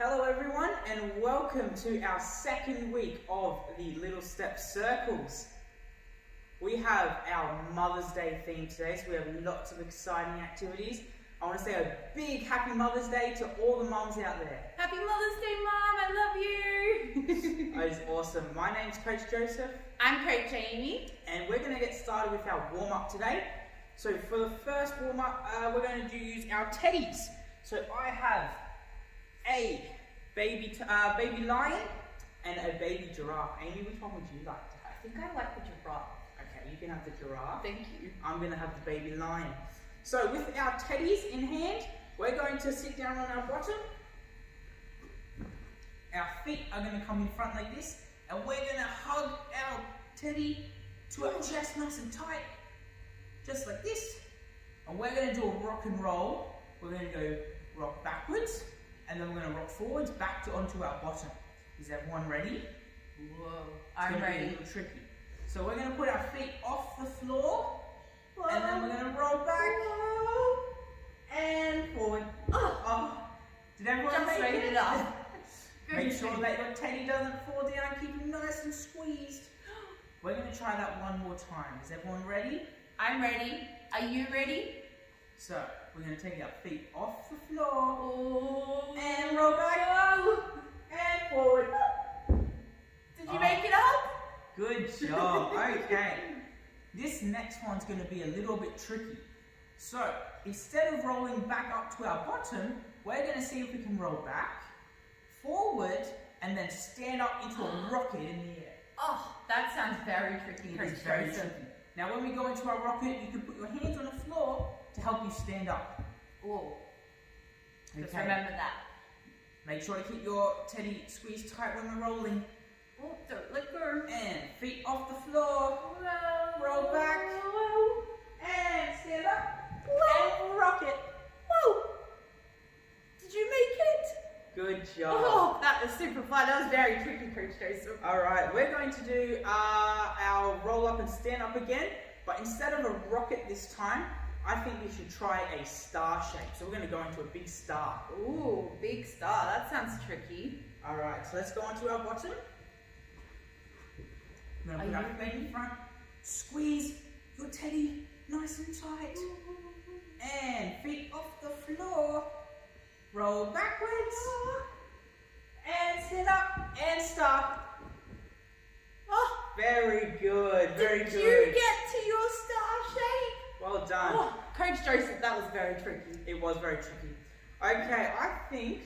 Hello everyone and welcome to our second week of the Little Step Circles. We have our Mother's Day theme today, so we have lots of exciting activities. I want to say a big happy Mother's Day to all the mums out there. Happy Mother's Day, Mom! I love you! That is awesome. My name's Coach Joseph. I'm Coach Aimee. And we're going to get started with our warm-up today. So for the first warm-up, we're going to use our teddies. So I have a baby lion and a baby giraffe. Aimee, which one would you like to have? I think I like the giraffe. Okay, you can have the giraffe. Thank you. I'm going to have the baby lion. So with our teddies in hand, we're going to sit down on our bottom. Our feet are going to come in front like this, and we're going to hug our teddy to our chest nice and tight, just like this. And we're going to do a rock and roll. We're going to go rock backwards, and then we're going to rock forwards back to onto our bottom. Is everyone ready? Whoa, I'm ready. Be a little tricky. So we're going to put our feet off the floor. And then we're going to roll back and forward. Oh. Did everyone make it up? Make sure that your teddy doesn't fall down. Keep it nice and squeezed. We're going to try that one more time. Is everyone ready? I'm ready. Are you ready? So we're going to take our feet off the floor and roll back and forward. Did you make it up? Good job. Okay. This next one's going to be a little bit tricky. So, instead of rolling back up to our bottom, we're going to see if we can roll back, forward, and then stand up into a rocket in the air. Oh, that sounds very tricky. It is very tricky. Now, when we go into our rocket, you can put your hands on the floor to help you stand up. Oh, just remember that. Make sure to keep your teddy squeezed tight when we're rolling. Oh, don't let go. And feet off the floor. Whoa. Roll back. Whoa. And stand up. Whoa. And rock it. Whoa. Did you make it? Good job. Oh, that was super fun. That was very tricky, Coach Joseph. Alright, we're going to do our roll up and stand up again. But instead of a rocket this time, I think we should try a star shape. So we're going to go into a big star. Ooh, big star. That sounds tricky. Alright, so let's go onto our bottom. We're going to put our feet in front. Squeeze your teddy nice and tight. And feet off the floor. Roll backwards. And stand up and stop. Oh, very good, very good. Did you get to your star shape? Well done. Oh, Coach Joseph, that was very tricky. It was very tricky. Okay, I think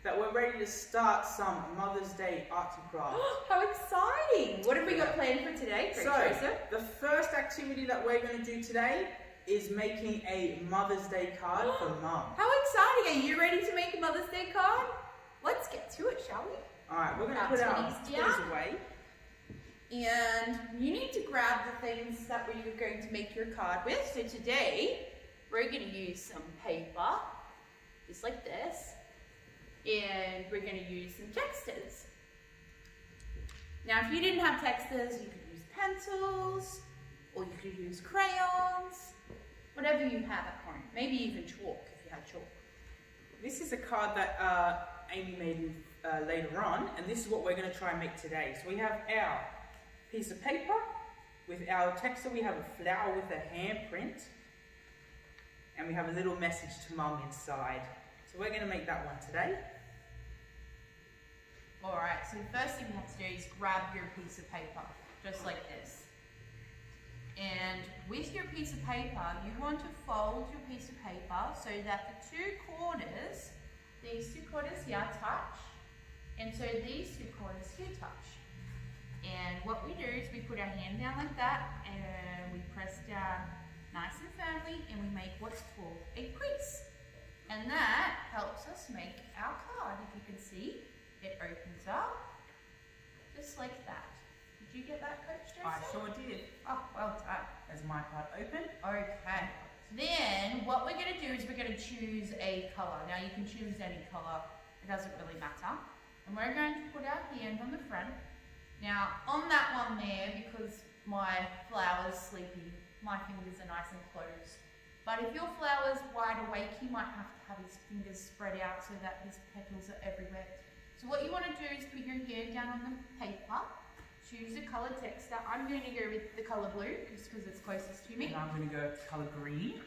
that we're ready to start some Mother's Day arts and crafts. How exciting! What have we got planned for today, Coach Joseph? The first activity that we're going to do today is making a Mother's Day card for Mum. How exciting! Are you ready to make a Mother's Day card? Let's get to it, shall we? Alright, we're going to put our toys away. And you need to grab the things that you're going to make your card with. So today, we're going to use some paper, just like this. And we're going to use some texters. Now, if you didn't have texters, you could use pencils, or you could use crayons, whatever you have at home. Maybe even chalk, if you have chalk. This is a card that Aimee made later on, and this is what we're going to try and make today. So we have our piece of paper. With our texter, we have a flower with a handprint, and we have a little message to Mum inside. So we're going to make that one today. Alright, so the first thing you have to do is grab your piece of paper, just like this. And with your piece of paper, you want to fold your piece of paper so that the two corners, these two corners here touch, and so these two corners here touch. And what we do is we put our hand down like that, and we press down nice and firmly, and we make what's called a crease. And that helps us make our card. If you can see, it opens up just like that. Did you get that, Coach Joseph? I sure did. Oh, well done. There's my card open. Okay. Then what we're going to do is we're going to choose a colour. Now you can choose any colour. It doesn't really matter. And we're going to put our hand on the front. Now on that one there, because my flower's sleepy, my fingers are nice and closed. But if your flower's wide awake, he might have to have his fingers spread out so that his petals are everywhere. So what you want to do is put your hand down on the paper, choose a colour texture. I'm going to go with the colour blue, just because it's closest to me. And I'm going to go colour green.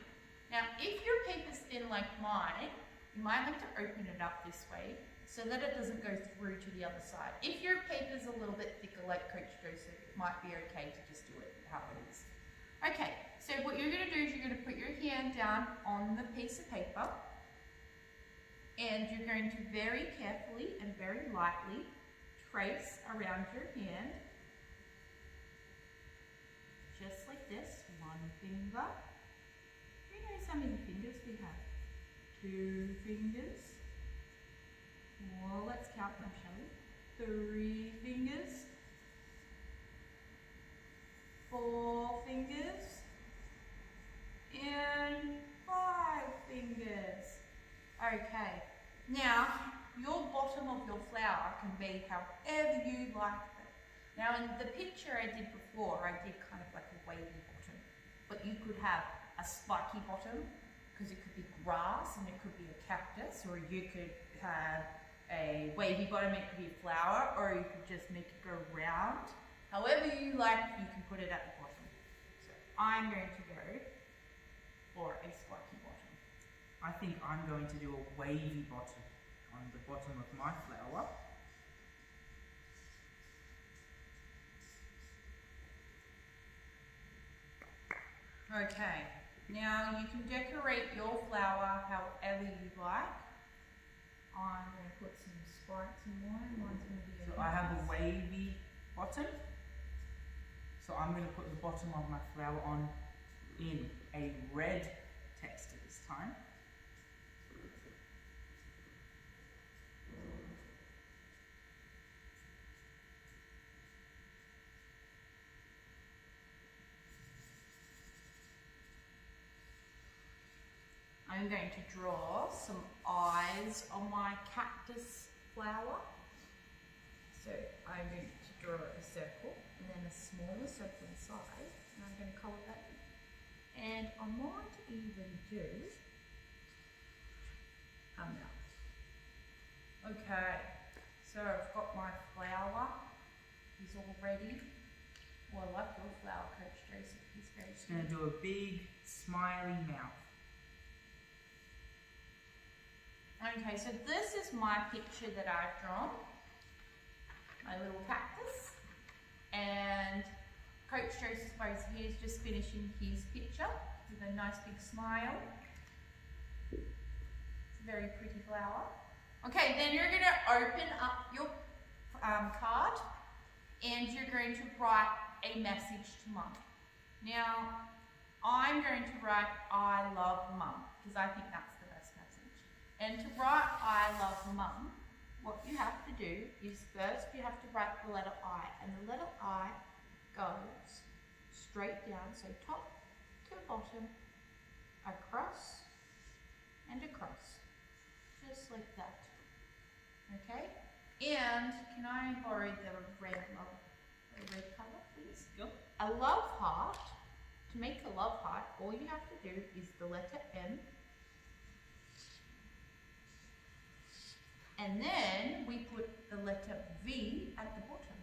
Now, if your paper's thin like mine, you might have to open it up this way so that it doesn't go through to the other side. If your paper's a little bit thicker like Coach Joseph, it might be okay to just do it how it is. Okay, so what you're going to do is you're going to put your hand down on the piece of paper and you're going to very carefully and very lightly trace around your hand, just like this. One finger. Who knows how many fingers we have? 2 fingers. Well, let's count them, shall we? 3 fingers. 4 fingers. And 5 fingers. Okay. Now, your bottom of your flower can be however you like it. Now, in the picture I did before, I did kind of like a wavy bottom. But you could have a spiky bottom, because it could be grass and it could be a cactus, or you could have a wavy bottom, it could be a flower, or you could just make it go round. However you like, you can put it at the bottom. So I'm going to go for a spiky bottom. I think I'm going to do a wavy bottom on the bottom of my flower. Okay, now you can decorate your flower however you like. I'm going to put some spikes in mine. Mine's going to be So I have a wavy bottom. So I'm going to put the bottom of my flower on in a red texture this time. I'm going to draw some eyes on my cactus flower. So I'm going to draw a circle and then a smaller circle inside, and I'm going to colour that in. And I might even do a mouth. Okay, so I've got my flower. He's all ready. Oh, I like your flower, Coach Joseph. He's very Just going to do a big smiley mouth. Okay, so this is my picture that I've drawn, my little cactus, and Coach Joseph over here is just finishing his picture with a nice big smile. It's a very pretty flower. Okay, then you're going to open up your card and you're going to write a message to Mum. Now, I'm going to write I love Mum because I think that's the best message. And to write I love Mum, what you have to do is first you have to write the letter I, and the letter I goes straight down, so top to bottom, across and across, just like that. Okay? And can I borrow the red colour, please? Go. A love heart. To make a love heart, all you have to do is the letter M. And then we put the letter V at the bottom.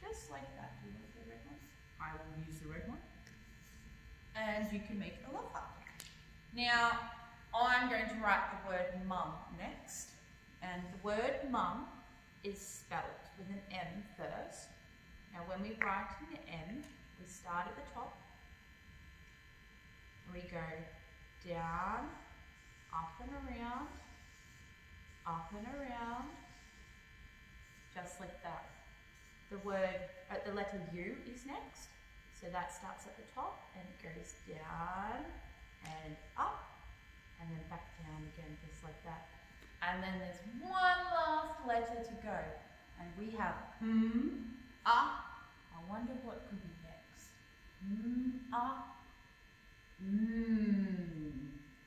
Just like that. Do you want the red one? I will use the red one. And you can make a love heart. Now, I'm going to write the word mum next. And the word mum is spelled with an M first. Now, when we write an M, we start at the top. We go down, up and around, just like that. The letter U is next, so that starts at the top and it goes down and up and then back down again, just like that. And then there's one last letter to go, and we have I wonder what could be next.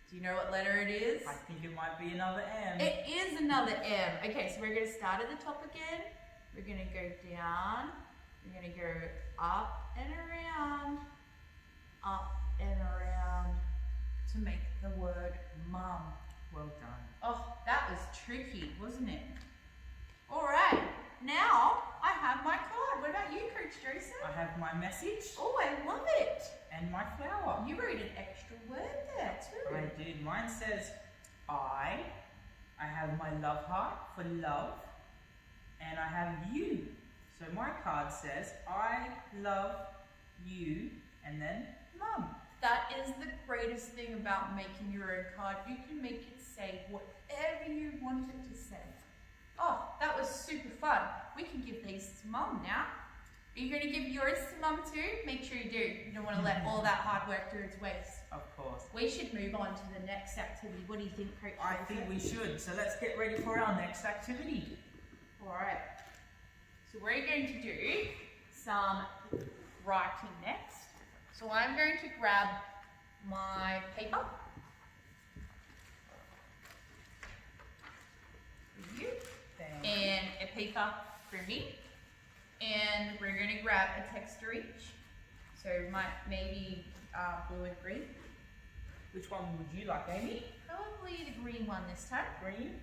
Do you know what letter it is? I think it might be another M. It is another M. Okay, so we're going to start at the top again. We're going to go down. We're going to go up and around. Up and around to make the word mum. Well done. Oh, that was tricky, wasn't it? All right, now I have my card. What about you, Coach Joseph? I have my message Oh, I love it. and my flower. You wrote an extra word there too. I did. Mine says I have my love heart for love, and I have you. So my card says I love you, and then mum. That is the greatest thing about making your own card. You can make it say whatever you want it to say. Oh, that was super fun. We can give these to mum now. Are you going to give yours to mum too? Make sure you do. You don't want to let all that hard work go to waste. Of course. We should move on to the next activity. What do you think, Coach? I think we should. So let's get ready for our next activity. All right. So we're going to do some writing next. So I'm going to grab my paper. For you. And a paper for me. And we're going to grab a texture each. So maybe blue and green. Which one would you like, Aimee? Probably the green one this time. Green.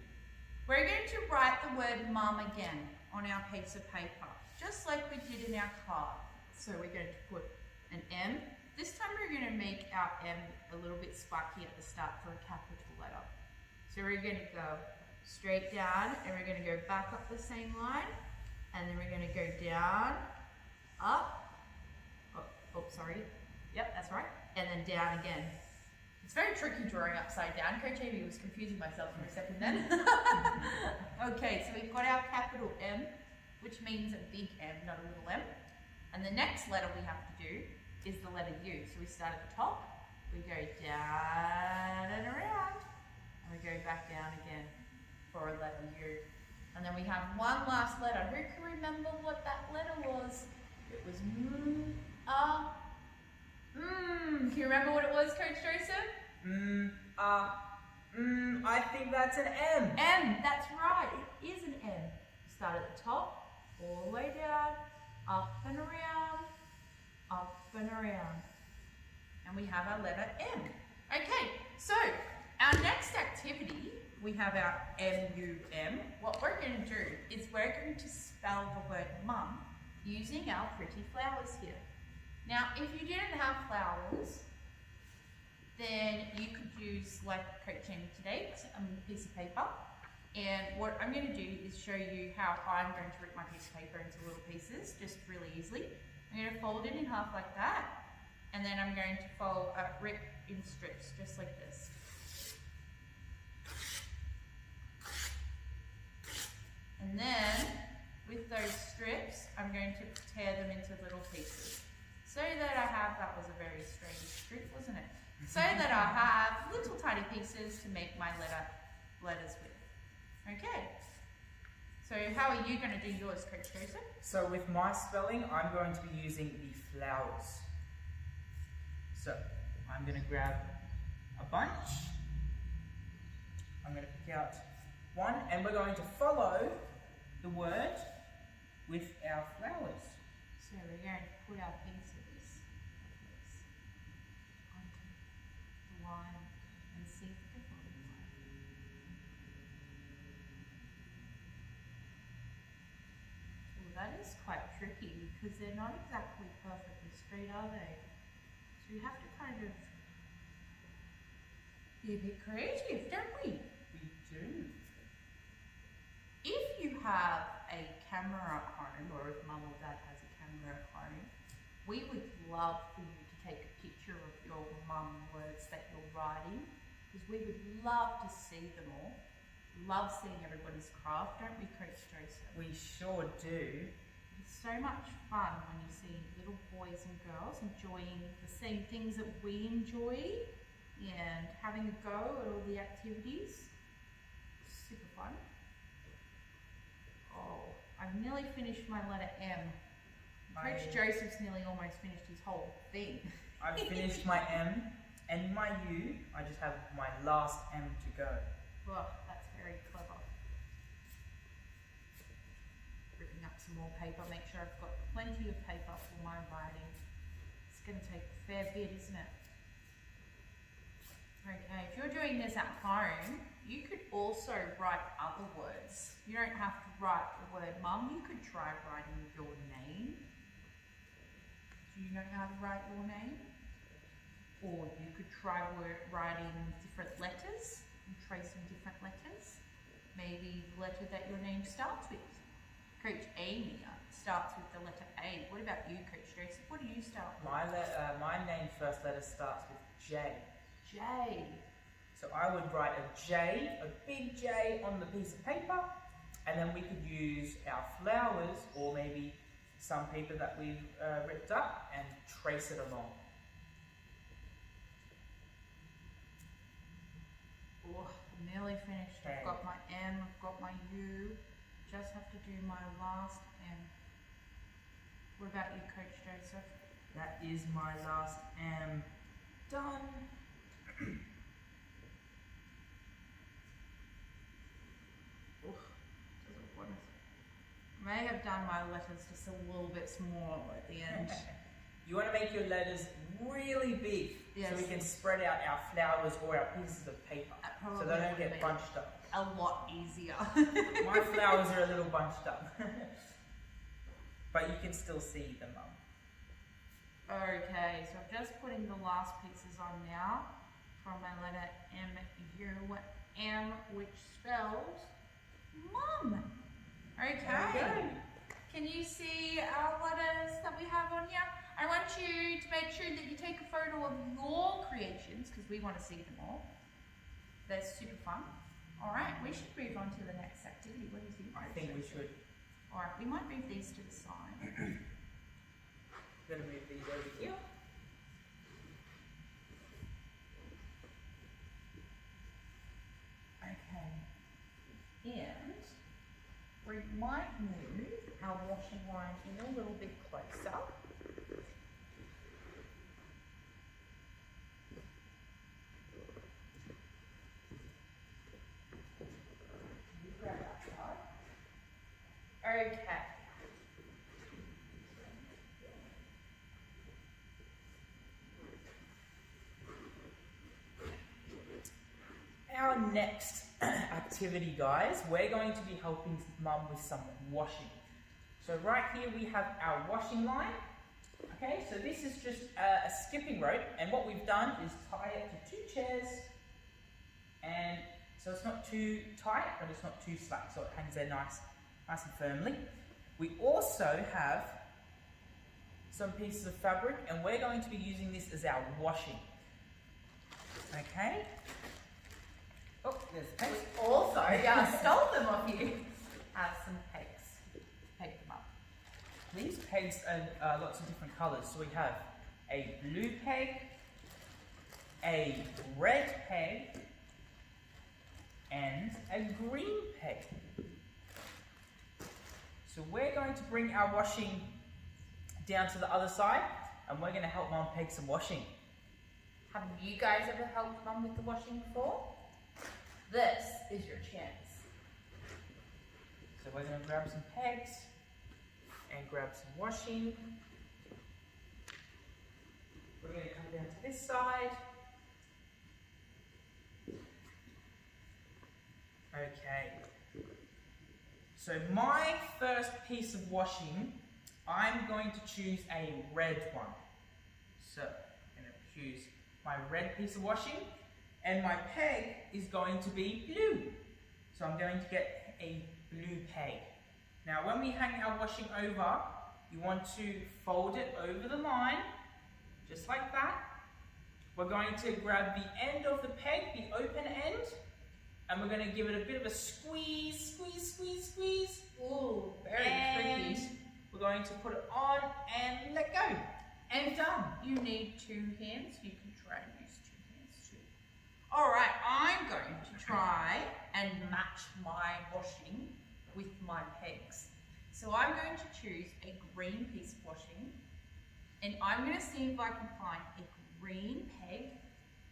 We're going to write the word mum again on our piece of paper, just like we did in our card. So we're going to put an M. This time we're going to make our M a little bit spiky at the start for a capital letter. So we're going to go straight down, and we're going to go back up the same line, and then we're going to go down, up, oh sorry, yep, that's right, and then down again. It's very tricky drawing upside down. Coach Aimee was confusing myself for a second then. Okay, so we've got our capital M, which means a big M, not a little m. And the next letter we have to do is the letter U. So we start at the top, we go down and around, and we go back down again for a letter U. And then we have one last letter. Who can remember what that letter was? It was Can you remember what it was, Coach Joseph? I think that's an M. M, that's right, it is an M. Start at the top, all the way down, up and around, up and around. And we have our letter M. Okay, so our next activity, we have our M-U-M. What we're going to do is we're going to spell the word mum using our pretty flowers here. Now, if you didn't have flowers, then you could use, like Coach Aimee today, a piece of paper. And what I'm going to do is show you how I'm going to rip my piece of paper into little pieces, just really easily. I'm going to fold it in half like that, and then I'm going to rip in strips, just like this. And then, with those strips, I'm going to tear them into little pieces. So that I have, that was a very strange strip, wasn't it? So that I have little tiny pieces to make my letters with. Okay. So how are you going to do yours, Coach Joseph? So with my spelling, I'm going to be using the flowers. So I'm going to grab a bunch. I'm going to pick out one, and we're going to follow the word with our flowers. So we're going to put our pieces onto the line and see if they follow the line. Well, that is quite tricky because they're not exactly perfectly straight, are they? So we have to kind of be a bit creative, don't we? We do. If you have a camera at home, or if mum or dad has a camera at home, we would love for you to take a picture of your mum words that you're writing, because we would love to see them all. Love seeing everybody's craft, don't we, Coach Joseph? We sure do. It's so much fun when you see little boys and girls enjoying the same things that we enjoy and having a go at all the activities. Super fun. Oh, I've nearly finished my letter M. Coach Joseph's nearly almost finished his whole thing. I've finished my M and my U. I just have my last M to go. Well, that's very clever. Ripping up some more paper, make sure I've got plenty of paper for my writing. It's going to take a fair bit, isn't it? Okay, if you're doing this at home, you could also write other words. You don't have to write the word mum. You could try writing your name. Do you know how to write your name? Or you could try writing different letters and tracing different letters. Maybe the letter that your name starts with. Coach Aimee starts with the letter A. What about you, Coach Joseph? What do you start with? My name first letter starts with J. J. So I would write a J, a big J on the piece of paper, and then we could use our flowers or maybe some paper that we've ripped up and trace it along. Oh, I'm nearly finished. Okay. I've got my M, I've got my U. Just have to do my last M. What about you, Coach Joseph? That is my last M done. I may have done my letters just a little bit small at the end. You want to make your letters really big, Yes. so we can spread out our flowers or our pieces of paper, That so probably they don't would get be bunched up. a lot easier. My flowers are a little bunched up, but you can still see them. Okay, so I'm just putting the last pieces on now from my letter M, U, M, which spells mum. Okay. Can you see our letters that we have on here? I want you to make sure that you take a photo of your creations because we want to see them all. They're super fun. Alright, we should move on to the next activity. What do you think? I think we should. Alright, we might move these to the side. I'm going to move these over here. Okay. And we might move our washing line in a little bit closer. You grab that side. Okay. Our next activity, guys, we're going to be helping Mum with some washing. So right here we have our washing line. Okay, so this is just a skipping rope, and what we've done is tie it to 2 chairs, and so it's not too tight, but it's not too slack, so it hangs there nice and firmly. We also have some pieces of fabric, and we're going to be using this as our washing. Okay. Oh, there's the pegs. Also, yeah, I stole them off you. Have some pegs. Peg them up. These pegs are lots of different colours. So we have a blue peg, a red peg, and a green peg. So we're going to bring our washing down to the other side, and we're going to help Mum peg some washing. Have you guys ever helped Mum with the washing before? This is your chance. So we're going to grab some pegs and grab some washing. We're going to come down to this side. Okay. So my first piece of washing, I'm going to choose a red one. So I'm going to choose my red piece of washing, and my peg is going to be blue. So I'm going to get a blue peg. Now when we hang our washing over, you want to fold it over the line, just like that. We're going to grab the end of the peg, the open end, and we're going to give it a bit of a squeeze, squeeze, squeeze, squeeze. Ooh, very and tricky. we're going to put it on and let go. And done. You need 2 hands. You can try and use 2 hands too. Alright, I'm going to try and match my washing with my pegs. So I'm going to choose a green piece of washing, and I'm going to see if I can find a green peg,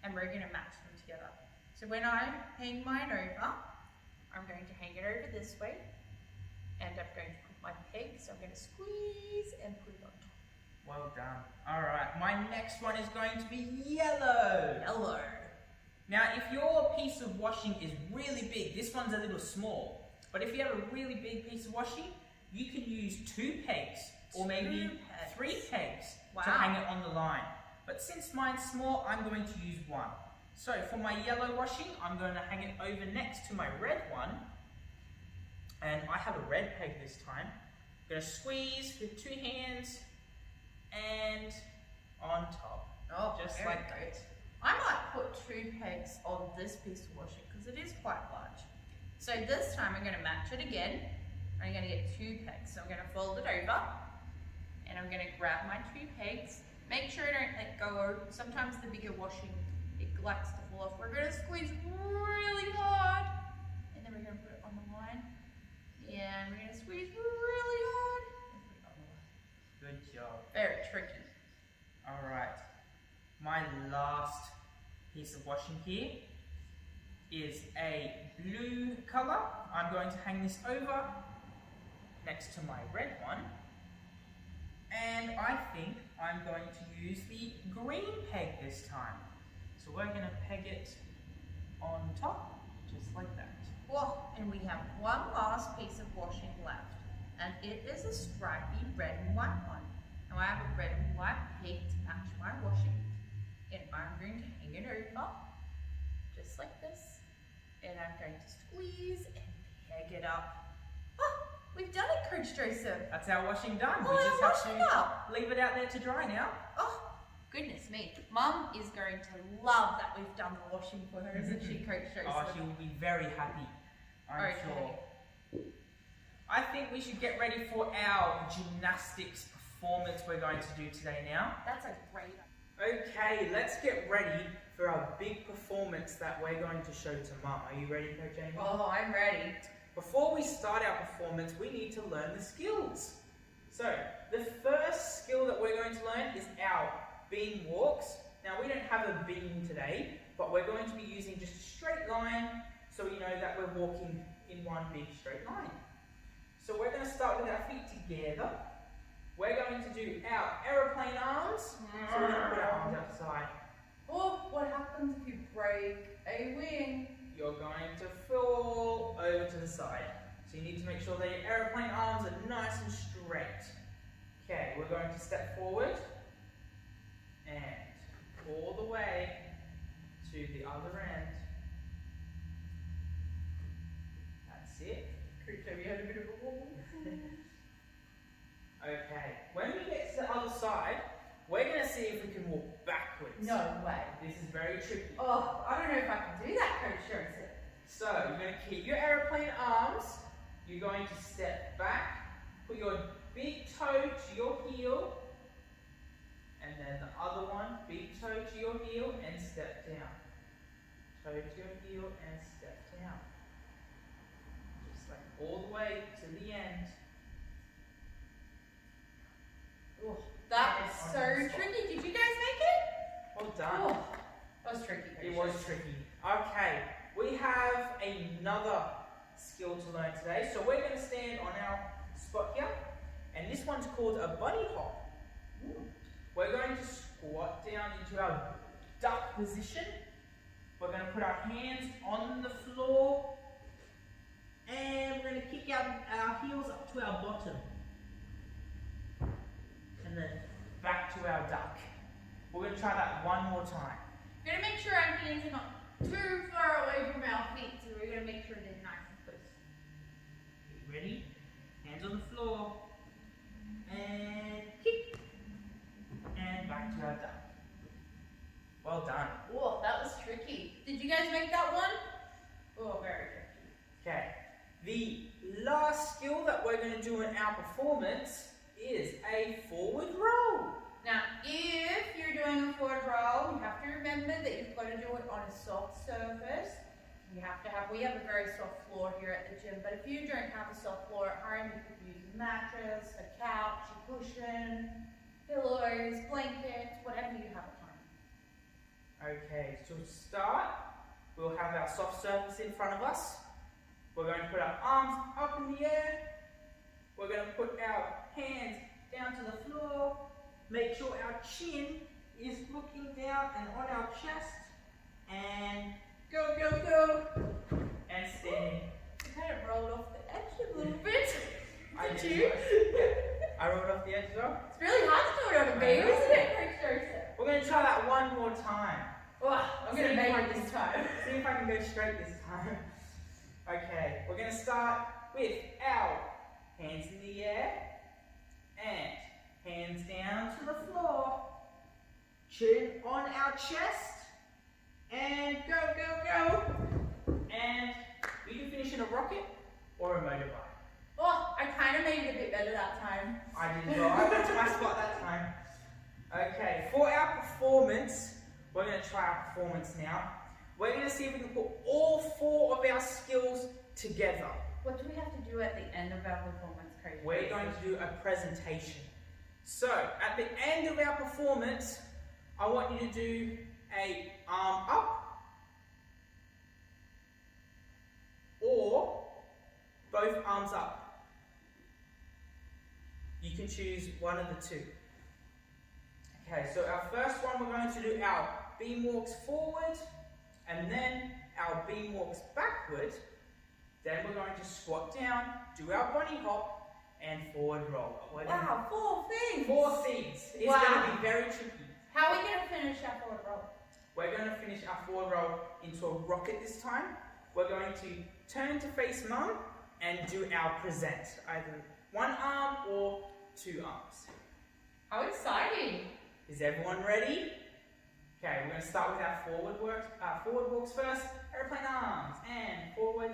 and we're going to match them together. So when I hang mine over, I'm going to hang it over this way, and I'm going to put my peg, so I'm going to squeeze and put it on top. Well done. Alright, my next one is going to be yellow. Yellow. Now, if your piece of washing is really big, this one's a little small, but if you have a really big piece of washing, you can use 2 pegs or maybe 3 pegs to hang it on the line. But since mine's small, I'm going to use 1. So for my yellow washing, I'm going to hang it over next to my red one. And I have a red peg this time. I'm going to squeeze with 2 hands and on top. Oh, just very like good. that. I might put 2 pegs on this piece of washing because it is quite large. So this time I'm going to match it again. I'm going to get 2 pegs. So I'm going to fold it over and I'm going to grab my 2 pegs. Make sure I don't let go. Sometimes the bigger washing, it likes to fall off. We're going to squeeze really hard and then we're going to put it on the line. And we're going to squeeze really hard and put it on the line. Good job. Very tricky. Alright, my last piece of washing here is a blue colour. I'm going to hang this over next to my red one. And I think I'm going to use the green peg this time. So we're going to peg it on top, just like that. Well, and we have one last piece of washing left, and it is a stripy red and white one. Now I have a red and white peg to match my washing, and I'm going to hang it over, just like this, and I'm going to squeeze and peg it up. Oh, we've done it, Coach Joseph. That's our washing done. Oh, We just our have washing to up. leave it out there to dry now. Oh, goodness me. Mum is going to love that we've done the washing for her, isn't she, Coach Joseph? Oh, she will be very happy, I'm sure. I think we should get ready for our gymnastics performance we're going to do today now. That's a great idea. Okay, let's get ready for our big performance that we're going to show to Mum. Are you ready, Coach Aimee? Oh, I'm ready. Before we start our performance, we need to learn the skills. So, the first skill that we're going to learn is our beam walks. Now, we don't have a beam today, but we're going to be using just a straight line so we know that we're walking in one big straight line. So we're going to start with our feet together. We're going to do our aeroplane arms. So we're going to put our arms outside. Oh, what happens if you break a wing? You're going to fall over to the side. So you need to make sure that your aeroplane arms are nice and straight. Okay, we're going to step forward and all the way to the other end. That's it. Have you had a bit of a wobble? Okay, when we get to the other side, we're going to see if we can walk backwards. No way. This is very tricky. Oh, I don't know if I can do that, Coach Joseph. So, you're going to keep your aeroplane arms. You're going to step back, put your big toe to your heel, and then the other one, big toe to your heel and step down. Toe to your heel and step down. Just like all the way to the end. Oh, that was so tricky. Did you guys make it? Well done. Oh, that was tricky. It was tricky. Okay, we have another skill to learn today. So we're going to stand on our spot here, and this one's called a bunny hop. We're going to squat down into our duck position. We're going to put our hands on the floor, and we're going to kick our heels up to our bottom. And then back to our duck. We're going to try that one more time. We're going to make sure our hands are not too far away from our feet, so we're going to make sure they're nice and close. Ready? Hands on the floor. And kick. And back to our duck. Well done. Oh, that was tricky. Did you guys make that one? Oh, very tricky. Okay. The last skill that we're going to do in our performance is a forward roll. Now, if you're doing a forward roll, you have to remember that you've got to do it on a soft surface. We have a very soft floor here at the gym, but if you don't have a soft floor at home, you could use a mattress, a couch, a cushion, pillows, blankets, whatever you have at home. Okay, to start, we'll have our soft surface in front of us. We're going to put our arms up in the air. We're going to put our hands down to the floor. Make sure our chin is looking down and on our chest. And Go, go, go. And standing. You kind of rolled off the edge a little bit. I Did you? I rolled off the edge as well. It's really hard to do it on a beam, isn't it, Coach Joseph? We're going to try that one more time. Oh, I'm going to make it this time. See if I can go straight this time. Okay, we're going to start with our hands in the air and hands down to the floor. Chin on our chest and go, go, go. And you can finish in a rocket or a motorbike. Oh, I kind of made it a bit better that time. I did well. I got to my spot that time. Okay, for our performance, we're going to try our performance now. We're going to see if we can put all 4 of our skills together. What do we have to do at the end of our performance, Coach? We're going to do a presentation. So, at the end of our performance, I want you to do a arm up or both arms up. You can choose one of the 2. Okay, so our first one, we're going to do our beam walks forward and then our beam walks backward. Then we're going to squat down, do our bunny hop and forward roll. Wow, 4 things! 4 things. It's going to be very tricky. How are we going to finish our forward roll? We're going to finish our forward roll into a rocket this time. We're going to turn to face mum and do our present. Either 1 arm or 2 arms. How exciting! Is everyone ready? Okay, we're going to start with our forward walks first. Airplane arms and forward.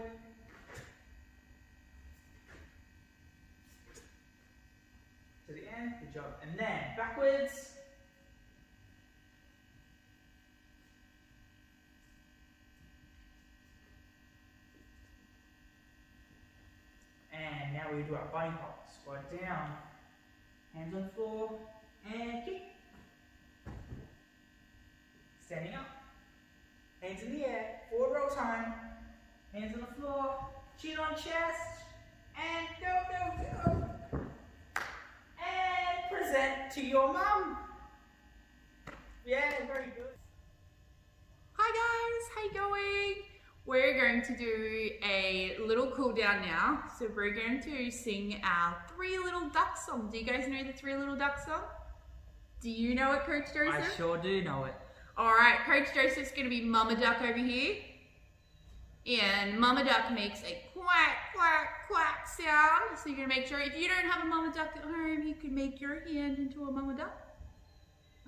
To the end, good job. And then backwards. And now we do our bunny hop. Squat down, hands on the floor, and kick. Standing up, hands in the air, forward roll time, hands on the floor, chin on chest, and go, go, go. And present to your mum. Yeah, very good. Hi guys, how you going? We're going to do a little cool down now. So we're going to sing our 3 Little Ducks song. Do you guys know the 3 Little Ducks song? Do you know it, Coach Joseph? I sure do know it. Alright, Coach Joseph's going to be Mama Duck over here. And Mama Duck makes a quack, quack, quack sound. So you're going to make sure, if you don't have a Mama Duck at home, you can make your hand into a Mama Duck.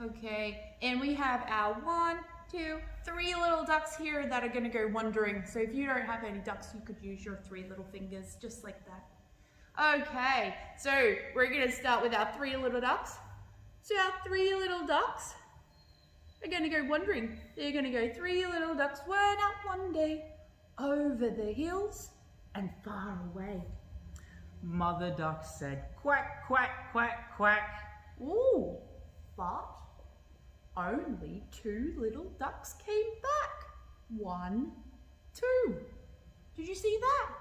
Okay, and we have our 1, 2, 3 little ducks here that are going to go wandering. So if you don't have any ducks, you could use your 3 little fingers, just like that. Okay, so we're going to start with our 3 little ducks. So our 3 little ducks are going to go wandering. They're going to go 3 little ducks went out one day over the hills and far away. Mother duck said quack, quack, quack, quack. Ooh, but only 2 little ducks came back. 1, 2. Did you see that?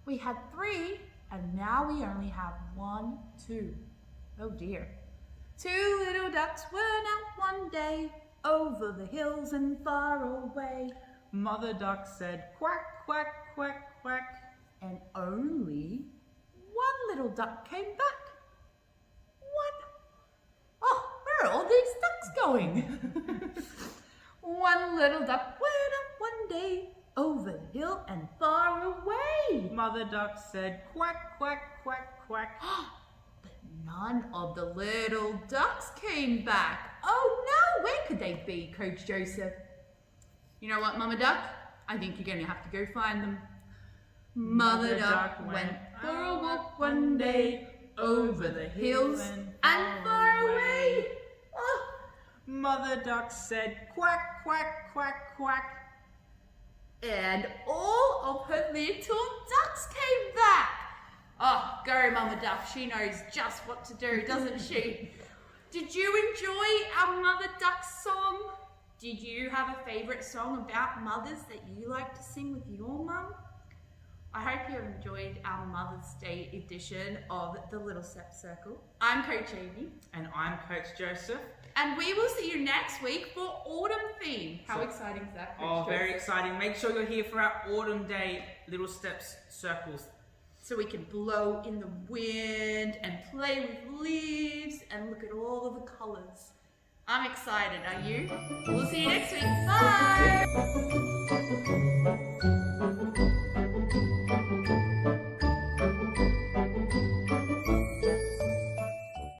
We had 3 and now we only have 1, 2. Oh dear. 2 little ducks went out one day over the hills and far away. Mother duck said quack, quack, quack, quack. And only 1 little duck came back. 1. Oh, where are all these ducks going? 1 little duck went up one day over the hill and far away. Mother duck said quack, quack, quack, quack. But none of the little ducks came back. Oh no, where could they be, Coach Joseph? You know what, Mama Duck? I think you're going to have to go find them. Mother Duck went for a walk one day over the hills and far away. Oh. Mother duck said quack, quack, quack, quack. And all of her little ducks came back. Oh, go Mama Duck, she knows just what to do, doesn't she? Did you enjoy our Mother Duck song? Did you have a favourite song about mothers that you like to sing with your mum? I hope you enjoyed our Mother's Day edition of the Little Step Circle. I'm Coach Aimee. And I'm Coach Joseph. And we will see you next week for Autumn Theme. How exciting is that, Coach Joseph? Very exciting. Make sure you're here for our Autumn Day Little Steps Circles. So we can blow in the wind and play with leaves and look at all of the colours. I'm excited, are you? We'll see you next week. Bye!